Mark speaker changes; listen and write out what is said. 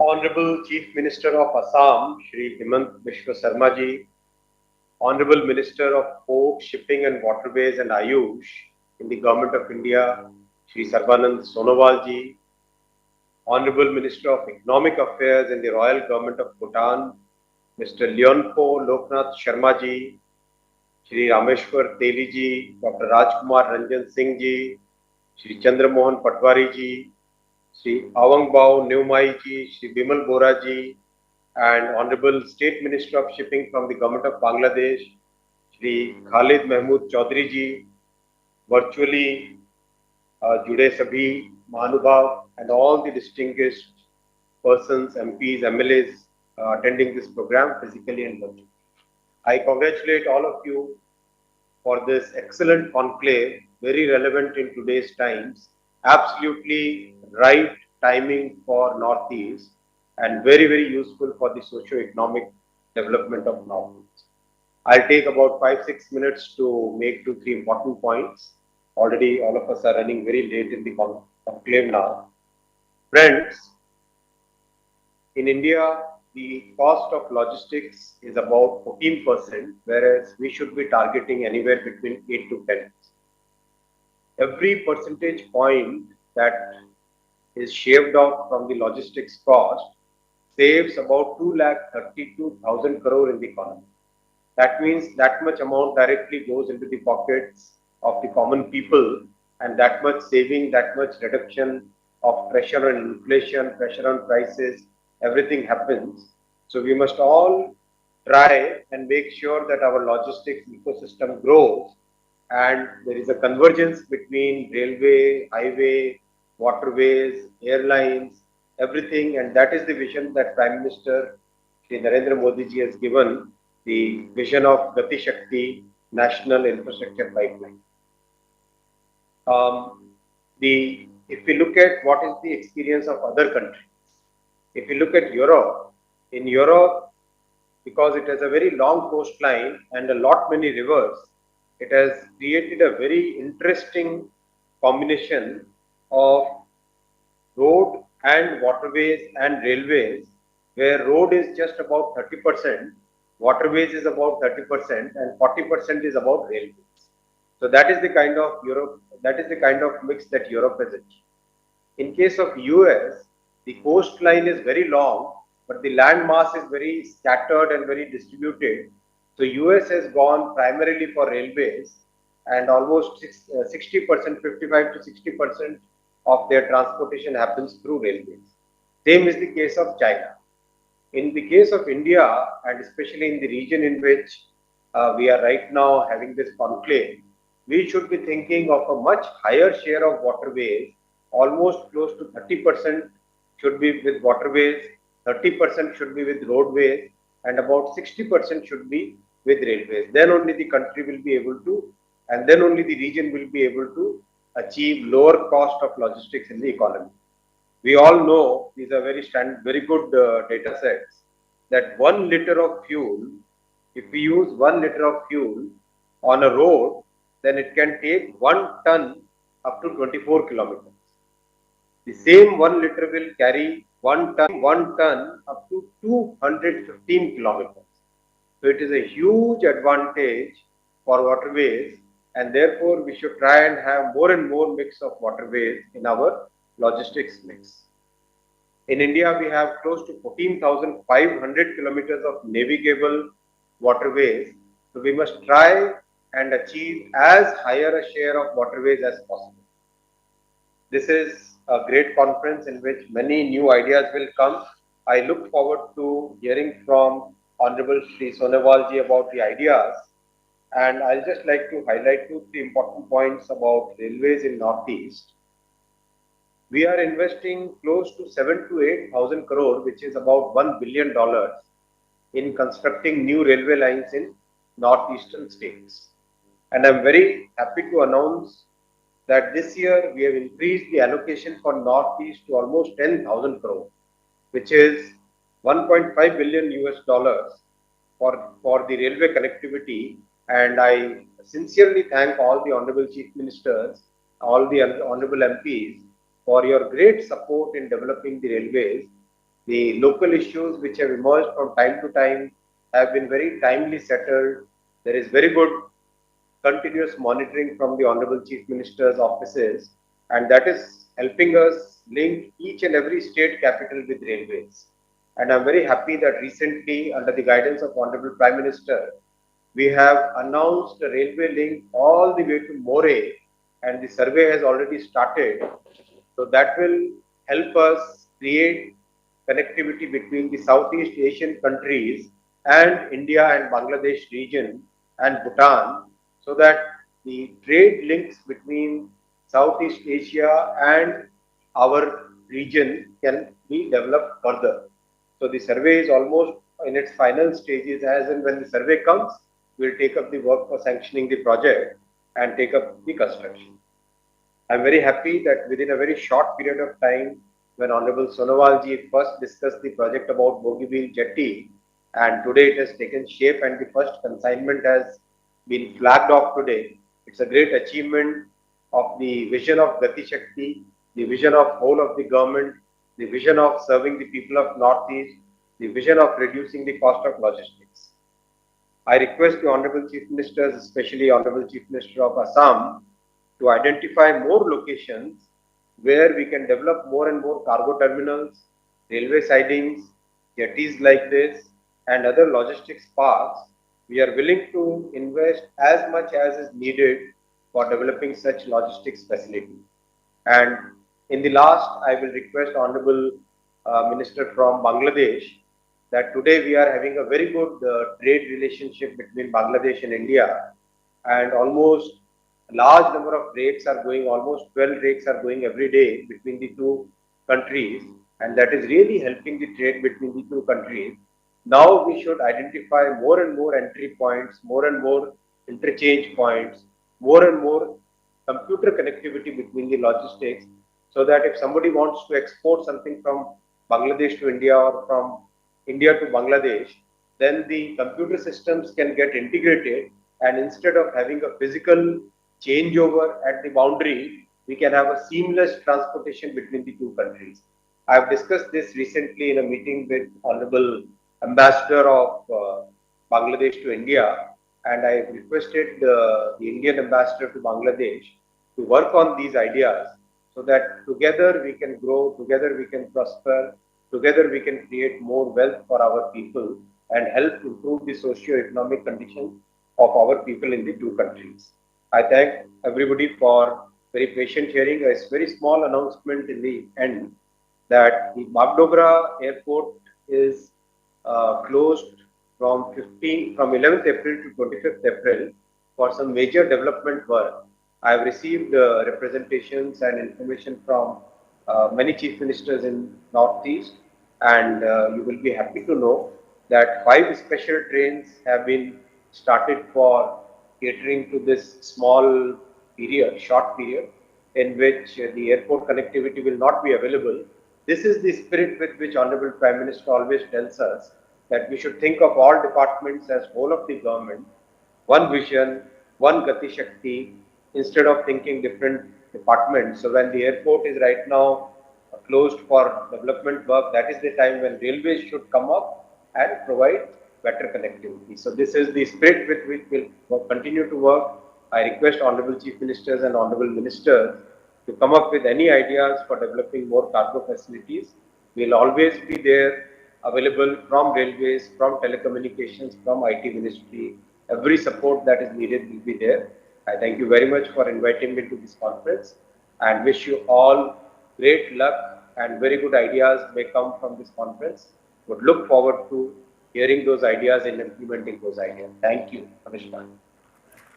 Speaker 1: Honorable Chief Minister of Assam, Shri Himant Bishwa Sarma ji, Honorable Minister of Port, Shipping and Waterways and Ayush in the Government of India, Shri Sarbanand Sonowal ji, Honorable Minister of Economic Affairs in the Royal Government of Bhutan, Mr. Leonpo Loknath Sharma ji, Shri Rameshwar Teli ji, Dr. Rajkumar Ranjan Singh ji, Shri Chandramohan Patwari ji, Shri Awangbao Neumai ji, Shri Bimal Bora ji, and Honorable State Minister of Shipping from the Government of Bangladesh, Shri Khalid Mahmood Chaudhary ji, virtually जुड़े सभी महानुभाव and all the distinguished persons, MPs, MLAs attending this program physically and virtually. I congratulate all of you for this excellent conclave, very relevant in today's times, absolutely right timing for Northeast and very, very useful for the socio-economic development of Northeast. I'll take about 5-6 minutes to make 2-3 important points. Already all of us are running very late in the conclave now. Friends, in India, the cost of logistics is about 14%, whereas we should be targeting anywhere between 8 to 10%. Every percentage point that is shaved off from the logistics cost saves about 2,32,000 crore in the economy. That means that much amount directly goes into the pockets of the common people, and that much saving, that much reduction of pressure on inflation, pressure on prices, everything happens. So we must all try and make sure that our logistics ecosystem grows and there is a convergence between railway, highway, waterways, airlines, everything, and that is the vision that Prime Minister Shri Narendra Modi ji has given, the vision of Gati Shakti National Infrastructure Pipeline. If we look at what is the experience of other countries, if you look at Europe, in Europe, because it has a very long coastline and a lot many rivers, it has created a very interesting combination of road and waterways and railways, where road is just about 30%, waterways is about 30%, and 40% is about railways. So that is the kind of mix that Europe has achieved. In case of US, the coastline is very long, but the land mass is very scattered and very distributed. So US has gone primarily for railways, and almost 60%, 55 to 60% of their transportation happens through railways. Same is the case of China. In the case of India, and especially in the region in which we are right now having this conclave, we should be thinking of a much higher share of waterways, almost close to 30% should be with waterways, 30% should be with roadways, and about 60% should be with railways. Then only the country will be able to, and then only the region will be able to achieve lower cost of logistics in the economy. We all know these are very good data sets that 1 liter of fuel, if we use 1 liter of fuel on a road, then it can take 1 ton up to 24 kilometers. The same 1 liter will carry 1 ton up to 215 kilometers. So it is a huge advantage for waterways, and therefore we should try and have more and more mix of waterways in our logistics mix. In India, we have close to 14,500 kilometers of navigable waterways. So we must try and achieve as higher a share of waterways as possible. This is a great conference in which many new ideas will come. I look forward to hearing from Honorable Shri Sonowal ji about the ideas. And I'll just like to highlight 2-3 important points about railways in Northeast. We are investing close to 7 to 8,000 crore, which is about $1 billion, in constructing new railway lines in northeastern states. And I'm very happy to announce that this year we have increased the allocation for Northeast to almost 10,000 crore, which is 1.5 billion US dollars for the railway connectivity. And I sincerely thank all the Honorable Chief Ministers, all the Honorable MPs for your great support in developing the railways. The local issues which have emerged from time to time have been very timely settled. There is very good continuous monitoring from the Honorable Chief Minister's offices, and that is helping us link each and every state capital with railways. And I'm very happy that recently, under the guidance of Honorable Prime Minister, we have announced a railway link all the way to Moray, and the survey has already started. So that will help us create connectivity between the Southeast Asian countries and India and Bangladesh region and Bhutan, so that the trade links between Southeast Asia and our region can be developed further. So the survey is almost in its final stages. As and when the survey comes, we'll take up the work for sanctioning the project and take up the construction. I'm very happy that within a very short period of time, when Honorable Sonowal ji first discussed the project about Bogeyville Jetty, and today it has taken shape and the first consignment has been flagged off today. It's a great achievement of the vision of Gati Shakti, the vision of whole of the government, the vision of serving the people of Northeast, the vision of reducing the cost of logistics. I request the Honorable Chief Ministers, especially Honorable Chief Minister of Assam, to identify more locations where we can develop more and more cargo terminals, railway sidings, jetties like this, and other logistics parks. We are willing to invest as much as is needed for developing such logistics facility. And in the last, I will request Honorable Minister from Bangladesh that today we are having a very good trade relationship between Bangladesh and India, and almost a large number of rakes are going, almost 12 rakes are going every day between the two countries, and that is really helping the trade between the two countries. Now we should identify more and more entry points, more and more interchange points, more and more computer connectivity between the logistics, so that if somebody wants to export something from Bangladesh to India or from India to Bangladesh, then the computer systems can get integrated, and instead of having a physical changeover at the boundary, we can have a seamless transportation between the two countries. I have discussed this recently in a meeting with Honorable Ambassador of Bangladesh to India, and I requested the Indian Ambassador to Bangladesh to work on these ideas so that together we can grow, together we can prosper, together we can create more wealth for our people and help improve the socio-economic conditions of our people in the two countries. I thank everybody for very patient hearing. A very small announcement in the end that the Bagdogra airport is closed from 11th April to 25th April for some major development work. I have received representations and information from many chief ministers in Northeast, and you will be happy to know that 5 special trains have been started for catering to this small period, short period, in which the airport connectivity will not be available. This is the spirit with which Honorable Prime Minister always tells us that we should think of all departments as whole of the government, one vision, one Gati Shakti, instead of thinking different departments. So when the airport is right now closed for development work, that is the time when railways should come up and provide better connectivity. So this is the spirit with which we'll continue to work. I request Honorable Chief Ministers and Honorable Ministers to come up with any ideas for developing more cargo facilities. We'll always be there, available from railways, from telecommunications, from IT ministry. Every support that is needed will be there. I thank you very much for inviting me to this conference and wish you all great luck, and very good ideas may come from this conference. Would look forward to hearing those ideas and implementing those ideas. Thank you. Namaskar.